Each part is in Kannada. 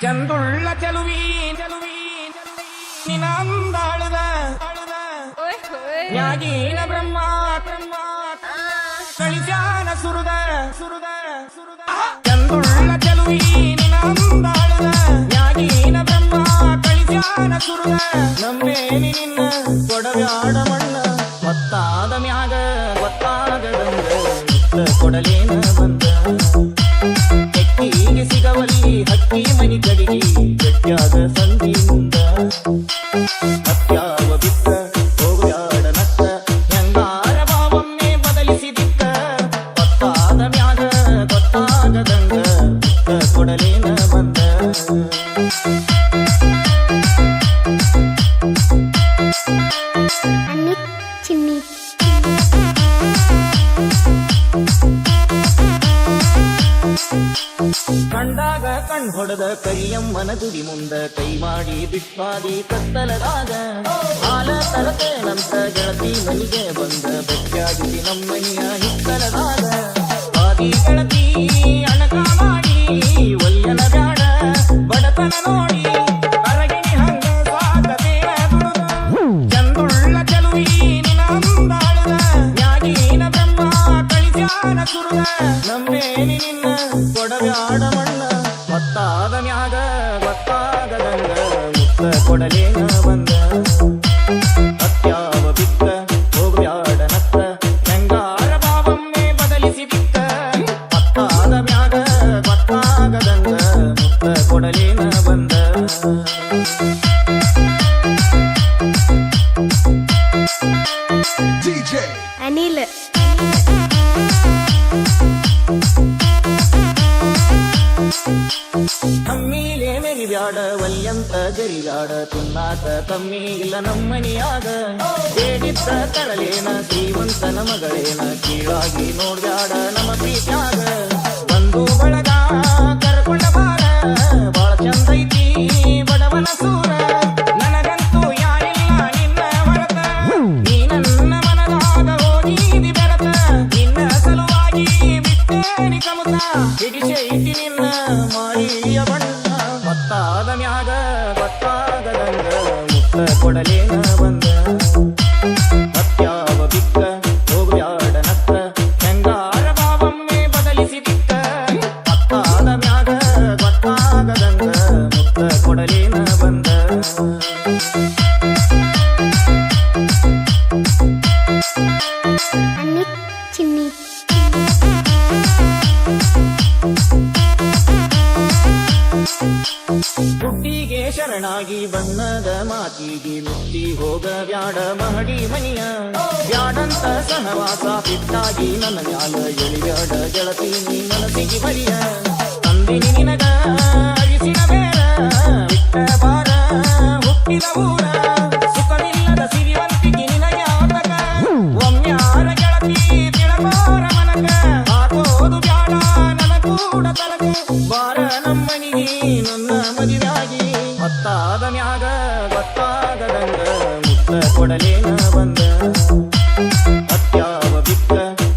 ಚಂದುಳ್ಳ ಚೆಲುವಿ ನಿನಂದಾಳದ ನ್ಯಾಗೀನ ಬ್ರಹ್ಮ ಕಳಿಸ್ಯಾನ ಸುರುದ ಚಂದುಳ್ಳ ಚೆಲುವಿ ನಿನಂದಾಳದ ನ್ಯಾಗೀನ ಬ್ರಹ್ಮ ಕಳಿಸ್ಯಾನ ಸುರುದ ನಮ್ಮೇನಿ ನಿನ್ನ ಕೊಡಬ್ಯಾಡ ಮಣ್ಣ ಗೊತ್ತಾದ ಮ್ಯಾಗ ಗೊತ್ತಾಗದಂಗ ಕೊಡಲೇನ ಬಂದ ಹಕ್ಕಿಗೆ ಸಿಗವಲ್ಲಿ ಹಕ್ಕಿ ಮನಿ ಕಡಿಗೆ ಗಟ್ಟಿಯಾದ ಸಂಧಿ ಮುಂದ ಅತ್ಯಾವ ಬಿತ್ತ ಹೋಗ್ಯಾಡ ನತ್ತ ಹೆಂಗಾರ ಭಾವನ್ನೇ ಬದಲಿಸಿದಿಕ್ಕ ಗೊತ್ತಾದ ಮ್ಯಾಗ ಗೊತ್ತಾಗದಂಗ ಕೊಡಲೇನ ಬಂದ ಕಂಡಾಗ ಕಣ್ ಹೊಡೆದ ಕರಿಯಮ್ಮನ ಗುಡಿ ಮುಂದ ಕೈ ಮಾಡಿ ಬಿಟ್ವಾದಿ ಕತ್ತಲದಾಗ ಹಾಲ ತರತೇನಂತ ಗೆಳತಿ ಮನಿಗೆ ಬಂದ ಬೆಟ್ಟಾಗಿ ನಮ್ಮನಿಯ ಹಿತ್ತಲದಾಗ ಆದಿ ಗೆಳತಿ ಅಣಕ ಮಾಡಿ ಒಲ್ಯನ ಬ್ಯಾಡ ಬಡತನ ನೋಡಿ ಅರಗಿಣಿ ಹಂಗ ಸಾಕತೇನ ದುಡುದ ಚಂದುಳ್ಳ ಚೆಲುವಿ ನಿನಂದಾಳದ ನ್ಯಾಗೀನ ಬ್ರಹ್ಮ ಕಳಿಸ್ಯಾನ ಸುರುದ ನಮ್ಮೇನಿ ನಿನ್ನ ಕೊಡಬ್ಯಾಡ ಮಣ್ಣ ಗೊತ್ತಾದ ಮ್ಯಾಗ ಗೊತ್ತಾಗದಂಗ ಮುತ್ತ ಕೊಡಲೇನ ಬಂದ ಅತ್ಯಾವ ಬಿತ್ತ ಹೋಗ್ಬ್ಯಾಡ ನತ್ತ ಹೆಂಗಾರ ಭಾವನ್ನೇ ಬದಲಿಸಿ ಬಿತ್ತ ಗೊತ್ತಾದ ಮ್ಯಾಗ ಗೊತ್ತಾಗದಂಗ ಮುತ್ತ ಕೊಡಲೇನ ಬಂದ ಅನಿಲ್ ತಮ್ಮೀಲೆ ಮೆರಿಬ್ಯಾಡ ವಲ್ಯಂತ ಜರಿಗಾಡ ತಿನ್ನಾಕ ತಮ್ಮಿ ಇಲ್ಲ ನಮ್ಮನಿಯಾಗ ಬೇಡಿದ್ದ ತರಲೇನ ಶ್ರೀಮಂತನ ಮಗಳೇನ ಕೀಳಾಗಿ ನೋಡ್ಬ್ಯಾಡ ನಮ್ಮ ಪ್ರೀತ್ಯಾಗ ಬಂದು ಬಳಗ ಕರ್ಕೊಂಡ ಬಾರ ಬಾಳ ಚಂದೈತಿ ಬಡವನ ಸೂರ ನನಗಂತೂ ಯಾರಿಲ್ಲ ನಿನ್ನ ಹೊರತ ನೀ ನನ್ನ ಮನದಾಗ ಹೋಗಿದಿ ಬೆರತ ನಿನ್ನ ಸಲುವಾಗಿ ಬಿಟ್ಟೇನಿ ಕಮುತ ಹಿಡಿಸೈತಿ ನಿನ್ನ ಮಾರಿಯ ಬಣ್ಣ ಗೊತ್ತಾದ ಮ್ಯಾಗ ಗೊತ್ತಾಗದಂಗ ಮುತ್ತ ಕೊಡಲೇನ ಬಂದ ಅತ್ಯಾವ ಬಿಕ್ಕ ಹೋಗ್ಬ್ಯಾಡ ನತ್ತ ಹೆಂಗಾರ ಭಾವನ್ನೇ ಬದಲಿಸಿ ಬಿಕ್ಕ ಗೊತ್ತಾದ ಮ್ಯಾಗ ಗೊತ್ತಾಗದಂಗ ಮುತ್ತ ಕೊಡಲೇನ ಬಂದ ಚಿನ್ನಿ ಹುಟ್ಟಿಗೆ ಶರಣಾಗಿ ಬಣ್ಣದ ಮಾತಿಗೆ ಮುಟ್ಟಿ ಹೋಗ ಬ್ಯಾಡ ಮಹಡಿ ಮನಿಯ ಬ್ಯಾಡಂತ ಸಹವಾಸ ಬಿಟ್ಟಾಗಿ ನನ್ನ ಮ್ಯಾಲ ಎಳಿಬ್ಯಾಡ ಗೆಳತಿ ನೀ ಮನಸ್ಸಿಗೆ ಬರಿಯ ತಂದಿನಿ ನಿನಗ ಅಳಿಸಿನ ಬೇಡ ಬಿಟ್ಟ ಬಾರ ಹುಟ್ಟಿದ ಊರ ಸುಖವಿಲ್ಲದ ಸಿರಿವಂತಿಗೆ ನಿನಗೆ ಆತಕ ಒಮ್ಮ್ಯಾರ ಗೆಳತಿ ತಿಳಕೋರ ಮನಕ ಹಾಕೋದು ಬ್ಯಾಡ ನನ್ನ ಕೂಡ ತಲಕ ಬಾರ ನಮ್ಮನಿಗೆ ನನ್ನ ಮದುವೆಯಾಗಿ ಗೊತ್ತಾದ ಮ್ಯಾಗ ಗೊತ್ತಾಗದಂಗ ಮುತ್ತ ಕೊಡಲೇನ ಬಂದ ಅತ್ಯಾವ ಬಿಕ್ಕ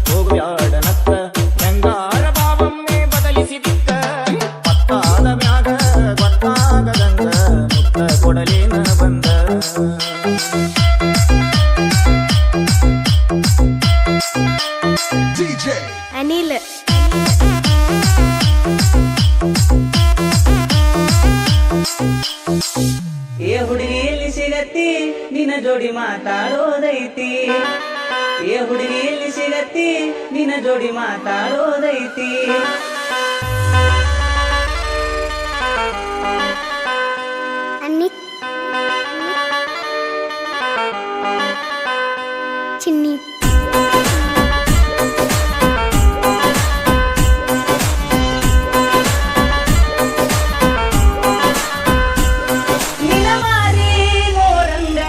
ಹೋಗ್ಬ್ಯಾಡ ನತ್ತ ಹೆಂಗಾರ ಭಾವನ್ನೇ ಬದಲಿಸಿ ಬಿಕ್ಕ ಗೊತ್ತಾದ ಮ್ಯಾಗ ಗೊತ್ತಾಗದಂಗ ಮುತ್ತ ಕೊಡಲೇನ ಬಂದ ಅನಿಲ್ ಏ ಹುಡುಗಿ ಎಲ್ಲಿ ಸಿಗತ್ತಿ ನಿನ್ನ ಜೋಡಿ ಮಾತಾಡೋದೈತಿ ಏ ಹುಡುಗಿ ಎಲ್ಲಿ ಸಿಗತ್ತಿ ನಿನ್ನ ಜೋಡಿ ಮಾತಾಡೋದೈತಿ ಅನ್ನಿ ಚಿನ್ನಿ ನಿನ ಮಾರಿ ನೋರಂಗ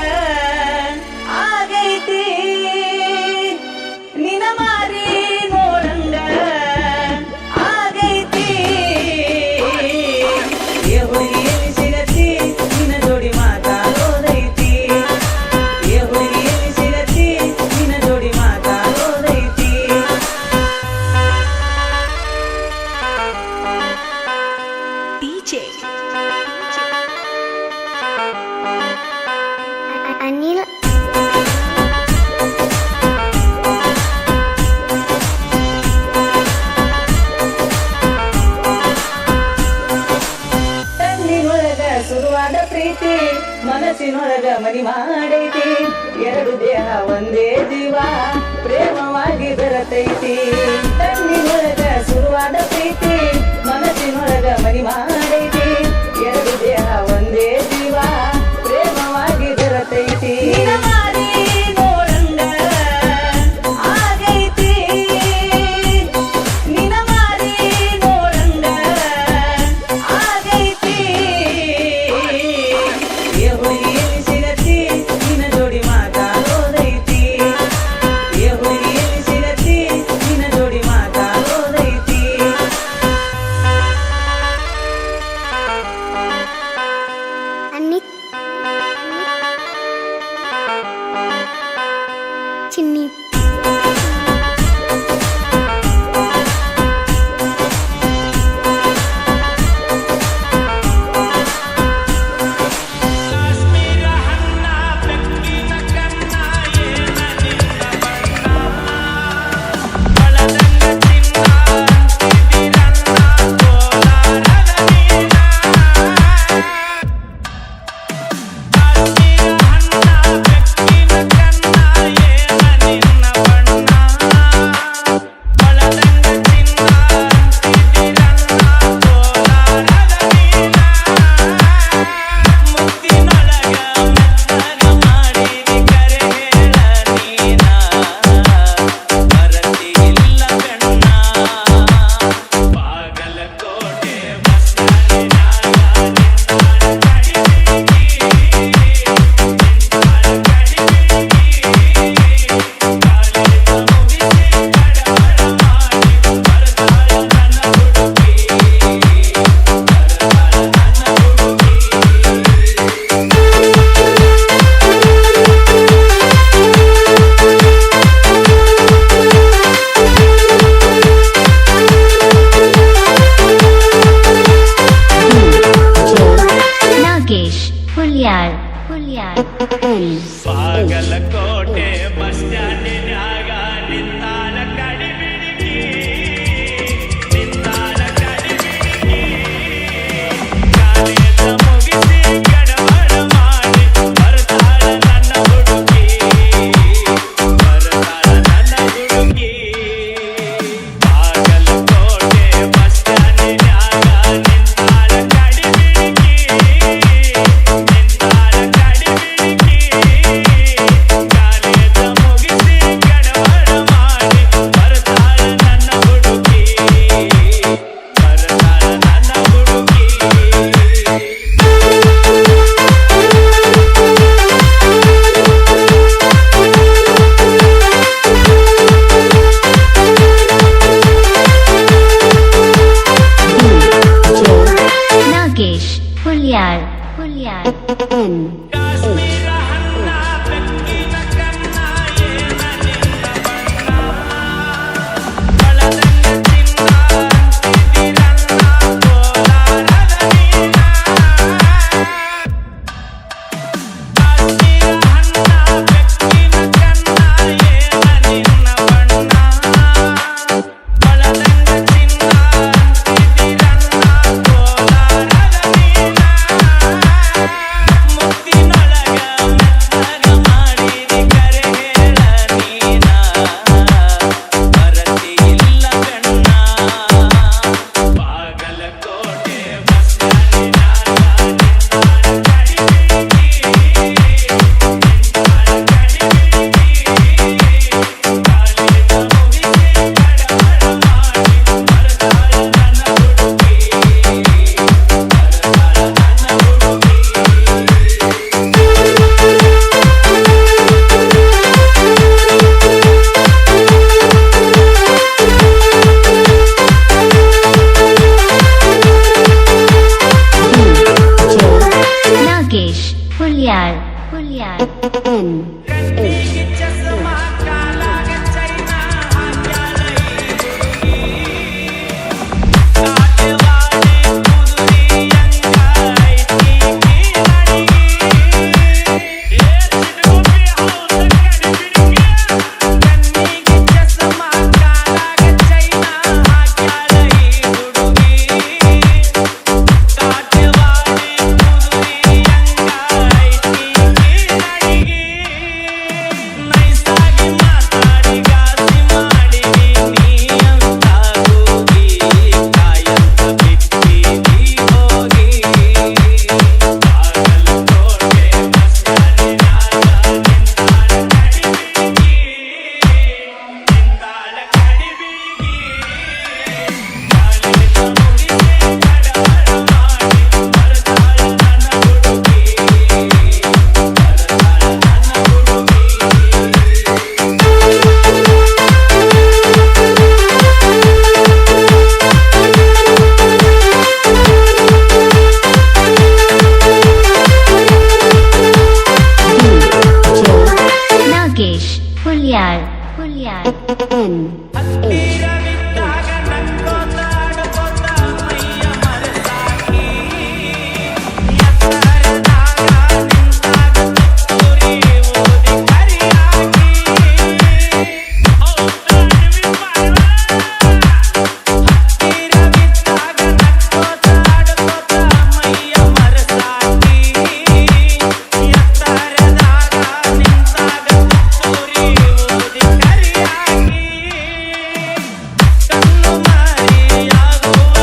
ಆಗೈತಿ ನಿನ ಮಾರಿ ನೋರಂಗ ಆಗೈತಿ ಏ ಹುಡುಗಿ ಎಲ್ಲಿ ಸಿಗತ್ತಿ ನಿನ್ನ ಜೋಡಿ ಮಾತಾಡೋದೈತಿ ಏ ಹುಡುಗಿ ಎಲ್ಲಿ ಸಿಗತ್ತಿ ನಿನ್ನ ಜೋಡಿ ಬರತೈತಿ ಕಣ್ಣಿನೊಳಗ ಶುರುವಾದ ಪ್ರೀತಿ ಮನಸ್ಸಿನೊಳಗ ಮನಿ ಮಾಡೈತಿ ಎರಡು ದೇಹ ಒಂದೇ ಜೀವ ಪ್ರೇಮವಾಗಿ ಬರತೈತಿ ನಿನ ಮಾರಿ ನೋಡಂಗ ಆಗೈತಿ ನಿನ ಮಾರಿ ನೋಡಂಗ ಆಗೈತಿ ಏ ಹುಡುಗಿ ಎಲ್ಲಿ ಸಿಗತಿ ನಿನ್ನ ಜೋಡಿ ಮಾತಾಡೋದೈತಿ ಏ ಹುಡುಗಿ ಎಲ್ಲಿ ಸಿಗತಿ ನಿನ್ನ ಜೋಡಿ ಹತ್ತಿರವಿದ್ದಾಗ ನಕ್ಕೋತ ಆಡ್ಕೋತ ಮೈಯ ಮರೆಸಾಕಿ ಎತ್ತರದಾಗ ನಿಂತಾಗ ತುತ್ತೂರಿ ಊದಿ ಕರಿಯಾಗಿ ಹತ್ತಿರವಿದ್ದಾಗ ನಕ್ಕೋತ ಆಡ್ಕೋತ ಮೈಯ ಮರೆಸಾಕಿ ಎತ್ತರದಾಗ ನಿಂತಾಗ ತುತ್ತೂರಿ ಊದಿ ಕರಿಯಾಗಿ ಕಣ್ಣು ಮಾರಿಯಾಗುವವರೆಗೆ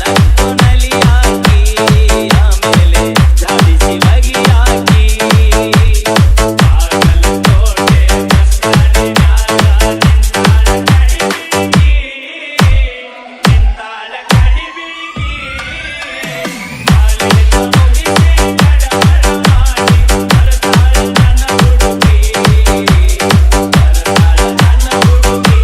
ನಕ್ಕು ನಲಿಯಾಗಿ ಆಮೇಲೆ ಧಾವಿಸಿ ಬಗೆಯಾಗಿ ಬಾಗಲಕೋಟೆ ಬಸ್ತಾನಿನಾಗ ನಿಂತಾಳ ಕಡಿಬಿಗಿ ಕಾಲೇಜ ಮುಗಿಸಿ ಕಡವರ ಮಾಡಿ ಬರ್ತಾಳ ನನ್ನ ಹುಡುಗಿ ಬರ್ತಾಳ ನನ್ನ ಹುಡುಗಿ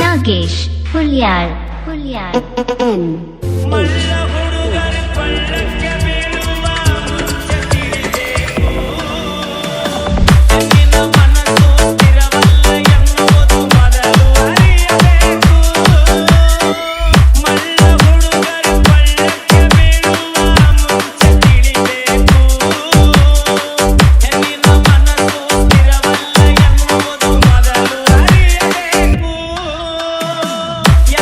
ನಾಗೇಶ್ ಹುಲ್ಯಾಳ್ ಮಲ್ಲ ಹುಡುಗರ ಕೊಳ್ಳಕ್ಕೆ ಬೀಳುವ ಮುಂಚೆ ತಿಳಿಬೇಕು ಹೆಣ್ಣಿನ ಮನಸ್ಸು ಸ್ಥಿರವಲ್ಲ ಎನ್ನುವುದು ಮೊದಲು ಅರಿಯಬೇಕು ಮಲ್ಲ ಹುಡುಗರ ಕೊಳ್ಳಕ್ಕೆ ಬೀಳುವ ಮುಂಚೆ ತಿಳಿಬೇಕು ಹೆಣ್ಣಿನ ಮನಸ್ಸು ಸ್ಥಿರವಲ್ಲ ಎನ್ನುವುದು ಮೊದಲು ಅರಿಯಬೇಕು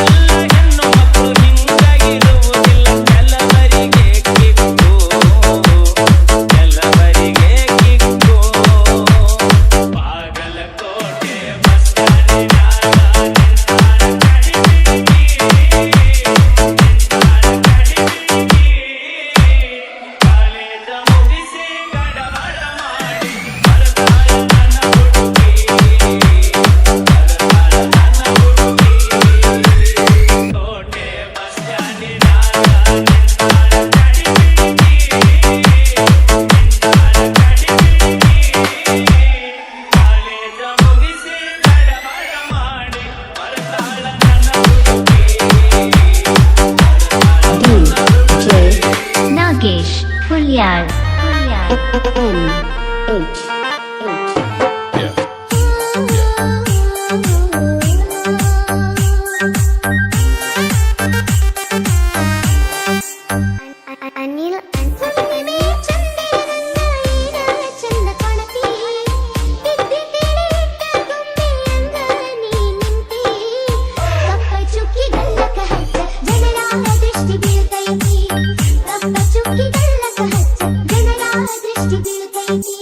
ಎಲ್ಲ ಹೆಣ್ಣು ಮಕ್ಕಳು ಹಿಂಗಾಗಿರುವುದಿಲ್ಲ ಕೆಲವರಿಗೆ ಕಿಕ್ಕು ಕೆಲವರಿಗೆ ಕಿಕ್ಕು ಬಾಗಲಕೋಟೆ ಬಸ್ತಾನಿನಾಗ ನಿಂತಾಳ ಕಡಿಬಿಗಿ ಕಾಲೇಜ ಮುಗಿಸಿ ಗಡಬಡ ಮಾಡಿ ಬರ್ತಾಳ ನನ್ನ ಹುಡುಗಿ ಬರ್ತಾಳ ನನ್ನ ಹುಡುಗಿ ಕೋಟೆ ಬಸ್ತಾನಿನಾಗ ನಿಂತಾಳ ಕಡಿಬಿಗಿ ಕಾಲೇಜ ಮುಗಿಸಿ ಗಡಬಡ ಮಾಡಿ ಬರ್ತಾಳ ನನ್ನ ಹುಡುಗಿ ನಾಗೇಶ್ ಹುಲ್ಯಾಳ್ ಅನಿಲ್ ಚಂದ ಕಾಣತಿ ತಿದ್ದಿ ತಿಳಿದ ಗೊಂಬೆ ಅಂದ ನೀ ನಿಂತಿ ಕಪ್ಪ ಚುಕ್ಕಿ ಗಲ್ಲಕ ಹಚ್ಚ ಜನರ ದೃಷ್ಟಿ ಬೀಳ್ತೈತಿ ಕಪ್ಪ ಚುಕ್ಕಿ ಗಲ್ಲಕ ಹಚ್ಚ ಜನರ ದೃಷ್ಟಿ ಬೀಳ್ತೈತಿ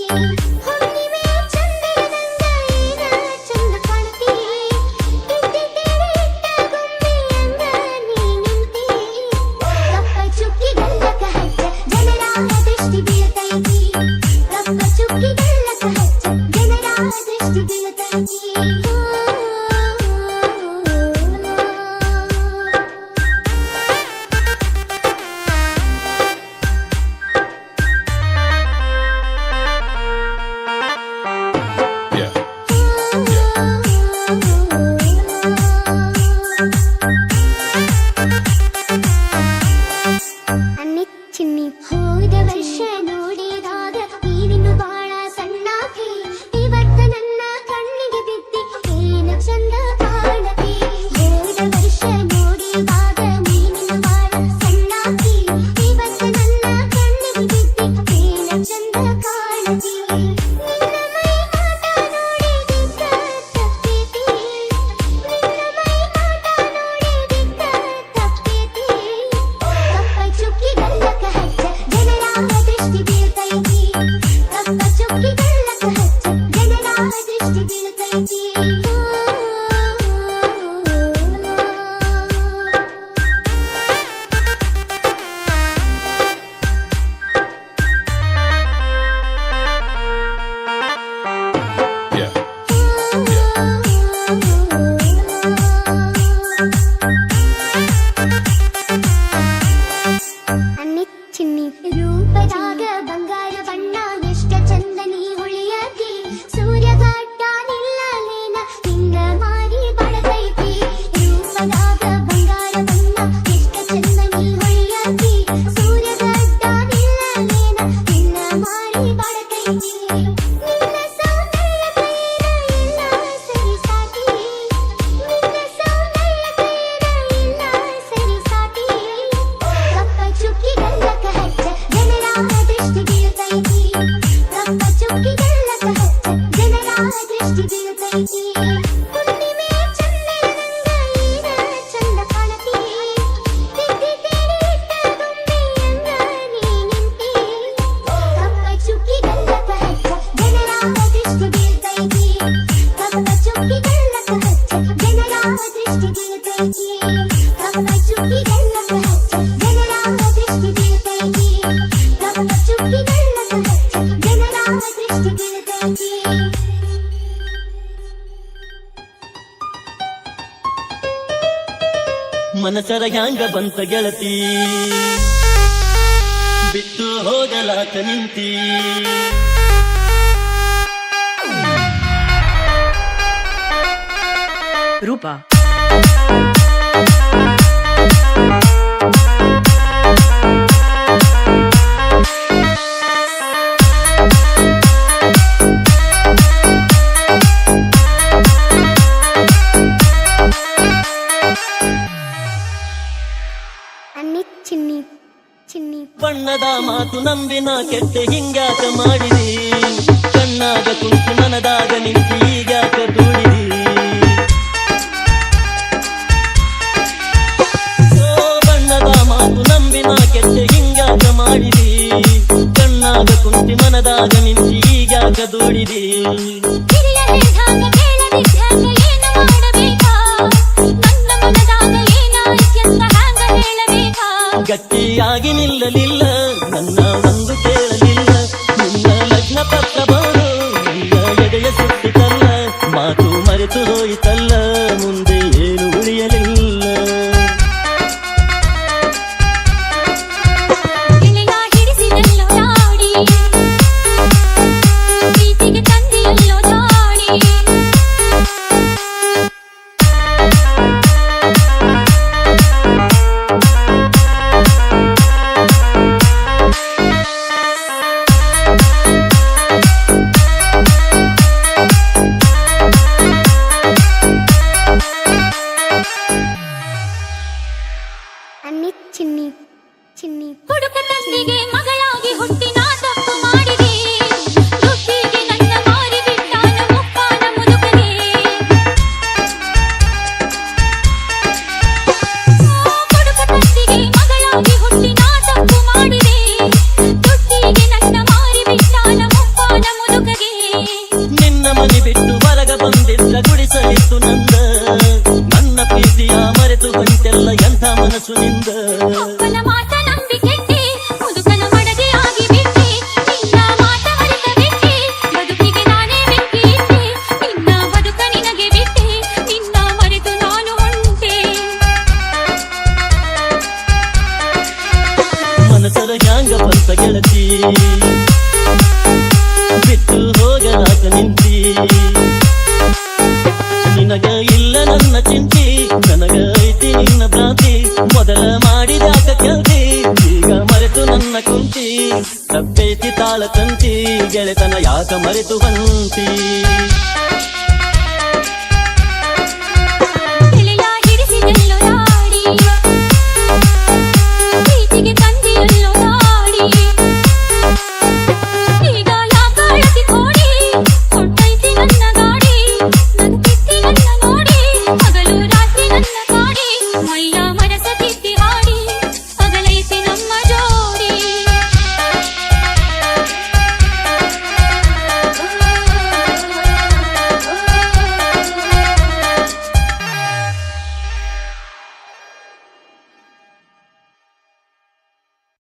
ದೃಷ್ಟಿ ಬೀಳ್ತೈತಿ ಕಪ್ಪ ಚುಕ್ಕಿಗೆಲ್ಲಕ ಹಚ್ಚ ಜನರ ದೃಷ್ಟಿ ಬೀಳ್ತೈತಿ ಕಪ್ಪ ಚುಕ್ಕಿಗೆಲ್ಲಕ ಹಚ್ಚ ಜನರ ದೃಷ್ಟಿ ಬೀಳ್ತೈತಿ ಮನಸರ ಹ್ಯಾಂಗ ಬಂತ ಗೆಳತಿ ಬಿಟ್ಟು ಹೋಗಲಾಕ ನಿಂತಿ ರೂಪ ಅನ್ನಿ ಚಿನ್ನಿ ಚಿನ್ನಿ ಬಣ್ಣದ ಮಾತು ನಂಬಿನ ಕೆಟ್ಟ ಹಿಂಗ್ಯಾಕ ಮಾಡಿದಿ ಕಣ್ಣಾಗ ಕುಂತು ಮನದಾಗ ನಿಂತಿ ಈಗ್ಯಾಕ ದೂಡಿದಿ ಓ ಬಣ್ಣದ ಮಾತು ನಂಬಿನ ಕೆಟ್ಟ ಹಿಂಗ್ಯಾಕ ಮಾಡಿದಿ ಕಣ್ಣಾಗ ಕುಂತು ಮನದಾಗ ನಿಂತಿ ಈಗ್ಯಾಕ ದೂಡಿದಿ ಹಿರಿಯ ಹೇಳಿದಾಗ ಕೇಳದಿದ್ದಾಗ ಏನು ಮಾಡಬೇಕಾ ನನ್ನ ಮನದಾಗ ಏನಾಯ್ತೆಂತ ಹ್ಯಾಂಗ ಹೇಳಬೇಕಾ ಗಟ್ಟಿಯಾಗಿ ನಿಲ್ಲಲಿಲ್ಲ ನನ್ನ ಒಂದು ಕೇಳಲಿಲ್ಲ ನಿನ್ನ ಲಗ್ನ ಪತ್ರ ಬಾರು ನಿನ್ನ ಎದೆಯ ಸುತ್ತಿತಲ್ಲ ಮಾತು ಮರೆತು ಹೋಯಿತಲ್ಲ ಮುಂದೆ ಏನು ಉಳಿಯಲಿಲ್ಲ ಗೆಳೆಯ ಹಿಡಿಸಿದೆಲ್ಲೋ ದಾಡಿ ಪ್ರೀತಿಗೆ ತಂದೆಯಲ್ಲೋ ದಾಡಿ ಅನ್ನಿ ಚಿನ್ನಿ ಚಿನ್ನಿ ಹುಡುಕ ತಂದೆಗೆ ಮಗಳಾಗಿ ಹುಟ್ಟಿ ನಾ ತಪ್ಪು ಮಾಡಿದೆ ದುಃಖಿಗೆ ನನ್ನ ಮಾರಿ ಬಿಟ್ಟಾನ ಮುಪ್ಪಾನ ಮುದುಕಗೆ ಹುಡುಕ ತಂದೆಗೆ ಮಗಳಾಗಿ ಹುಟ್ಟಿ ನಾ ತಪ್ಪು ಮಾಡಿದೆ ದುಃಖಿಗೆ ನನ್ನ ಮಾರಿ ಬಿಟ್ಟಾನ ಮುಪ್ಪಾನ ಮುದುಕಗೆ ನಿನ್ನ ಮನೆ ಬಿಟ್ಟು ಹೊರಗ ಬಂದಿದ್ದ ಗುಡಿಸಲಿತ್ತು ನಂದ ನನ್ನ ಪ್ರೀತಿಯ ಮರೆತು ಬಂತೆಲ್ಲ ಎಂಥ ಮನಸ್ಸು ನಿಂದ ಅಪ್ಪನ ಮಾತ ನಂಬಿ ಕೆಟ್ಟೆ ಮುದುಕನ ಮಡದಿ ಆಗಿ ಬಿಟ್ಟೆ ನಿನ್ನ ಮಾತ ಮರೆತ ಬಿಟ್ಟೆ ಬದುಕಿಗೆ ನಾನೇ ಬೆಂಕಿ ಇಟ್ಟೆ ನಿನ್ನ ಬದುಕ ನಿನಗೆ ಬಿಟ್ಟೆ ನಿನ್ನ ಮರೆತು ನಾನು ಹೊಂಟೆ ಮನಸರ ಹ್ಯಾಂಗ ಬಂತ ಗೆಳತಿ ಬಿಟ್ಟು ಹೋಗಲಾಕ ನಿಂತಿ ನಿನಗ ಇಲ್ಲ ನನ್ನ ಚಿಂತಿ ನನಗ ಐತಿ ನಿನ್ನ ಭ್ರಾಂತಿ ಮೊದಲ ಮಾಡಿದಾಕ ಕೆಲ್ತಿ ಈಗ ಮರೆತು ನನ್ನ ಕುಂತಿ ತಪ್ಪೈತಿ ತಾಳ ತಂತಿ ಗೆಳೆತನ ಯಾಕ ಮರೆತು ಬಂತಿ